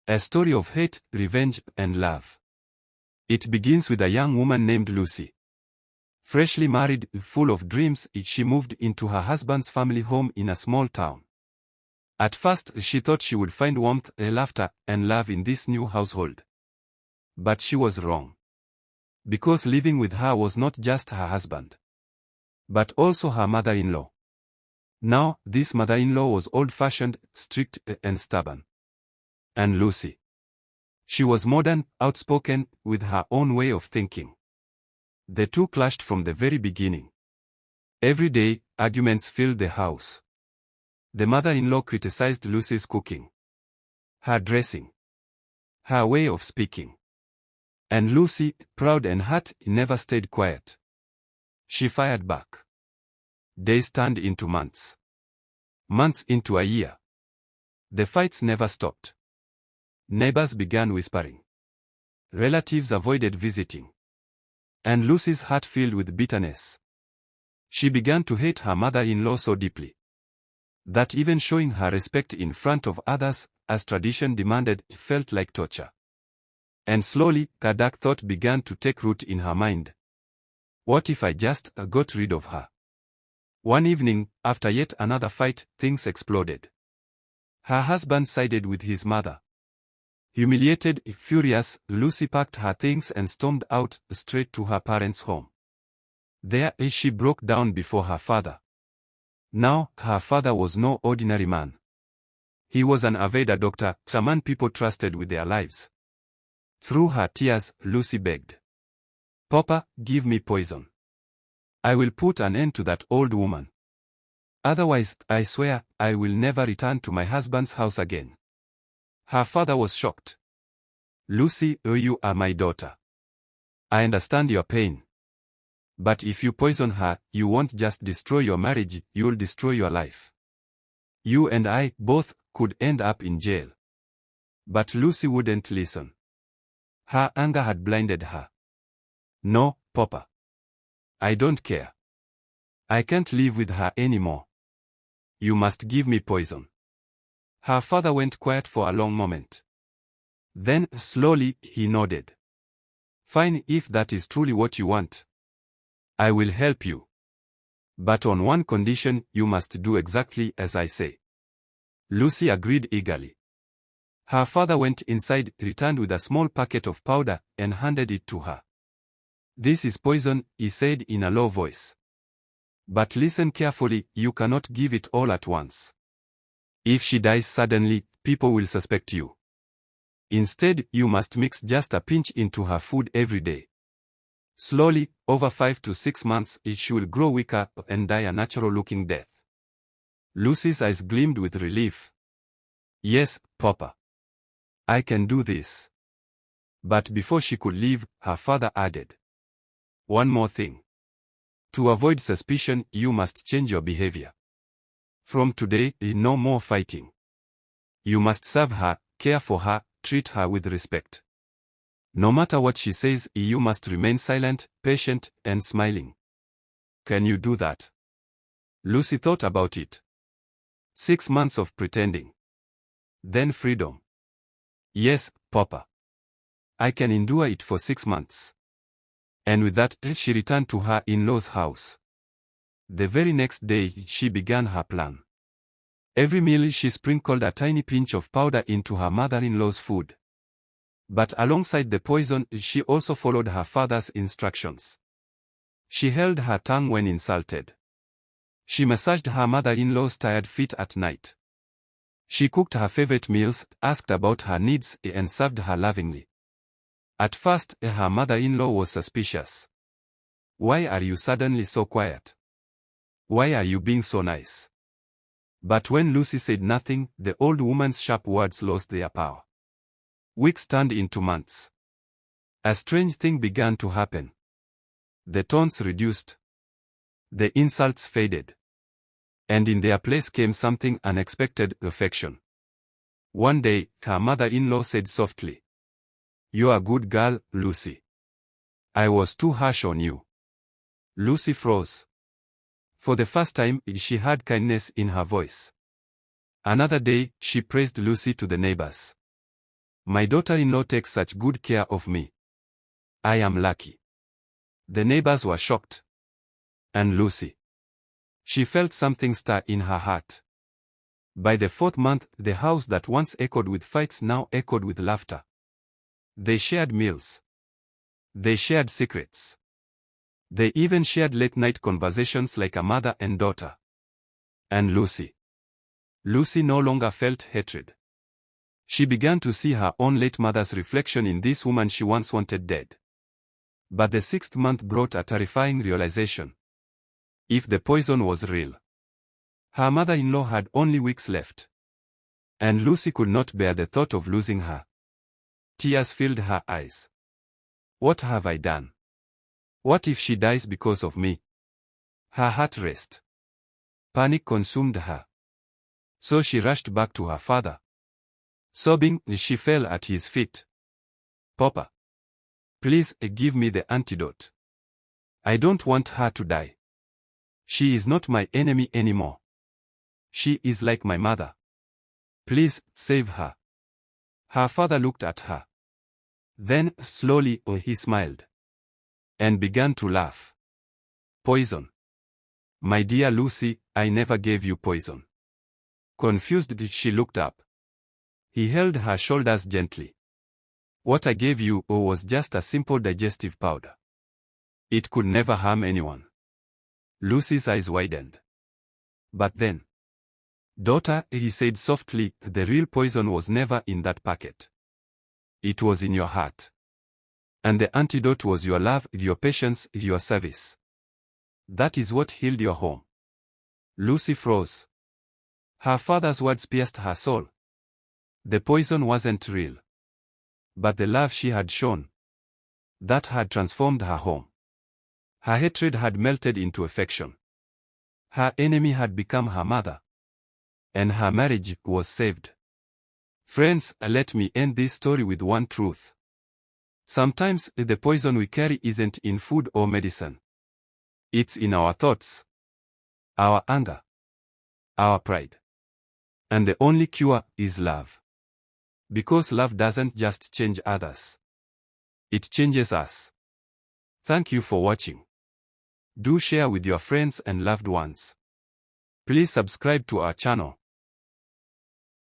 A story of hate, revenge, and love. It begins with a young woman named Lucy. Freshly married, full of dreams, she moved into her husband's family home in a small town. At first, she thought she would find warmth, laughter, and love in this new household. But she was wrong. Because living with her was not just her husband, but also her mother-in-law. Now, this mother-in-law was old-fashioned, strict, and stubborn. And Lucy. She was modern, outspoken, with her own way of thinking. The two clashed from the very beginning. Every day, arguments filled the house. The mother-in-law criticized Lucy's cooking, her dressing, her way of speaking. And Lucy, proud and hurt, never stayed quiet. She fired back. Days turned into months. Months into a year. The fights never stopped. Neighbors began whispering. Relatives avoided visiting. And Lucy's heart filled with bitterness. She began to hate her mother-in-law so deeply that even showing her respect in front of others, as tradition demanded, felt like torture. And slowly, a dark thought began to take root in her mind. What if I just got rid of her? One evening, after yet another fight, things exploded. Her husband sided with his mother. Humiliated, furious, Lucy packed her things and stormed out, straight to her parents' home. There, she broke down before her father. Now, her father was no ordinary man. He was an Ayurveda doctor, a man people trusted with their lives. Through her tears, Lucy begged, "Papa, give me poison. I will put an end to that old woman. Otherwise, I swear, I will never return to my husband's house again." Her father was shocked. "Lucy, you are my daughter. I understand your pain. But if you poison her, you won't just destroy your marriage, you'll destroy your life. You and I, both, could end up in jail." But Lucy wouldn't listen. Her anger had blinded her. "No, Papa. I don't care. I can't live with her anymore. You must give me poison." Her father went quiet for a long moment. Then, slowly, he nodded. "Fine, if that is truly what you want. I will help you. But on one condition, you must do exactly as I say." Lucy agreed eagerly. Her father went inside, returned with a small packet of powder, and handed it to her. "This is poison," he said in a low voice. "But listen carefully, you cannot give it all at once. If she dies suddenly, people will suspect you. Instead, you must mix just a pinch into her food every day. Slowly, over 5 to 6 months, she will grow weaker and die a natural-looking death." Lucy's eyes gleamed with relief. "Yes, Papa. I can do this." But before she could leave, her father added, "One more thing. To avoid suspicion, you must change your behavior. From today, no more fighting. You must serve her, care for her, treat her with respect. No matter what she says, you must remain silent, patient, and smiling. Can you do that?" Lucy thought about it. 6 months of pretending. Then freedom. "Yes, Papa. I can endure it for 6 months." And with that, she returned to her in-laws' house. The very next day, she began her plan. Every meal she sprinkled a tiny pinch of powder into her mother-in-law's food. But alongside the poison, she also followed her father's instructions. She held her tongue when insulted. She massaged her mother-in-law's tired feet at night. She cooked her favorite meals, asked about her needs, and served her lovingly. At first, her mother-in-law was suspicious. "Why are you suddenly so quiet? Why are you being so nice?" But when Lucy said nothing, the old woman's sharp words lost their power. Weeks turned into months. A strange thing began to happen. The taunts reduced. The insults faded. And in their place came something unexpected: affection. One day, her mother-in-law said softly, "You're a good girl, Lucy. I was too harsh on you." Lucy froze. For the first time, she heard kindness in her voice. Another day, she praised Lucy to the neighbors. My daughter-in-law takes such good care of me. I am lucky. The neighbors were shocked. And Lucy. She felt something stir in her heart. By the 4th month, the house that once echoed with fights now echoed with laughter. They shared meals. They shared secrets. They even shared late-night conversations like a mother and daughter. And Lucy. Lucy no longer felt hatred. She began to see her own late mother's reflection in this woman she once wanted dead. But the 6th month brought a terrifying realization. If the poison was real, her mother-in-law had only weeks left. And Lucy could not bear the thought of losing her. Tears filled her eyes. What have I done? What if she dies because of me? Her heart raced. Panic consumed her. So she rushed back to her father. Sobbing, she fell at his feet. Papa, please give me the antidote. I don't want her to die. She is not my enemy anymore. She is like my mother. Please, save her. Her father looked at her. Then, slowly, he smiled. And began to laugh. Poison. My dear Lucy, I never gave you poison. Confused, she looked up. He held her shoulders gently. What I gave you was just a simple digestive powder. It could never harm anyone. Lucy's eyes widened. But then, daughter, he said softly, the real poison was never in that packet. It was in your heart. And the antidote was your love, your patience, your service. That is what healed your home. Lucy froze. Her father's words pierced her soul. The poison wasn't real. But the love she had shown, that had transformed her home. Her hatred had melted into affection. Her enemy had become her mother. And her marriage was saved. Friends, let me end this story with one truth. Sometimes, the poison we carry isn't in food or medicine. It's in our thoughts, our anger, our pride. And the only cure is love. Because love doesn't just change others. It changes us. Thank you for watching. Do share with your friends and loved ones. Please subscribe to our channel.